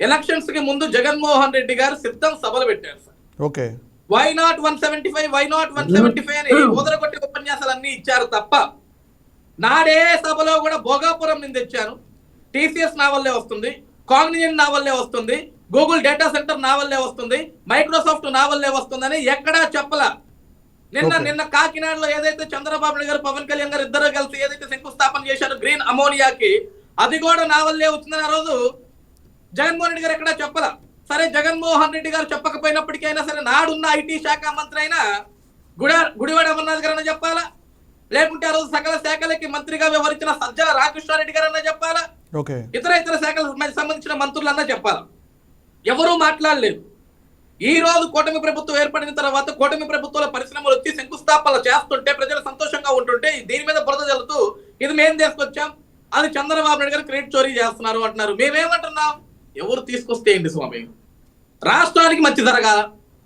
Elections కి ముందు జగన్మోహన్ రెడ్డి గారు సిద్ధం సభలు పెట్టారు sir. Okay, why not 175, why not 175 అని ఊదరగొట్టి ఉపన్యాసాలు అన్ని ఇచ్చారు తప్ప నాడే సభలో కూడా భోగాపురం నుంచి తెచ్చాను, టీసీఎస్ నా వల్లే వస్తుంది, కాగ్నిజెంట్ నా వల్లే వస్తుంది, గూగుల్ డేటా సెంటర్ నా వల్లే వస్తుంది, మైక్రోసాఫ్ట్ నా వల్లే వస్తుందని ఎక్కడా చెప్పలా. నిన్న కాకినాడలో ఏదైతే చంద్రబాబు నాయుడు గారు పవన్ కళ్యాణ్ గారు ఇద్దరు కలిసి ఏదైతే శంకుస్థాపన చేశారో గ్రీన్ అమోనియాకి, అది కూడా నా వల్లే వచ్చిందని ఆ రోజు జగన్మోహన్ రెడ్డి గారు ఎక్కడా చెప్పలా. సరే, జగన్మోహన్ రెడ్డి గారు చెప్పకపోయినప్పటికైనా సరే నాడున్న ఐటీ శాఖ మంత్రి అయినా గుడివాడ అమర్నాథ్ గారన్నా చెప్పాలా, లేకుంటే ఆ రోజు సకల శాఖలకి మంత్రిగా వ్యవహరించిన సజ్జల రామకృష్ణారెడ్డి గారన్నా చెప్పాలా, ఇతర శాఖలకు సంబంధించిన మంత్రులన్నా చెప్పాలా. ఎవరూ మాట్లాడలేదు. ఈ రోజు కూటమి ప్రభుత్వం ఏర్పడిన తర్వాత కూటమి ప్రభుత్వంలో పరిశ్రమలు వచ్చి శంకుస్థాపనలు చేస్తుంటే ప్రజలు సంతోషంగా ఉంటుంటే దీని మీద బురద జల్లుతూ ఇది మేము తీసుకొచ్చాం, అది చంద్రబాబు నాయుడు గారు క్రెడిట్ చోరీ చేస్తున్నారు అంటున్నారు. మేమేమంటున్నాం? ఎవరు తీసుకొస్తే ఏంటి స్వామి, రాష్ట్రానికి మంచి జరగాల,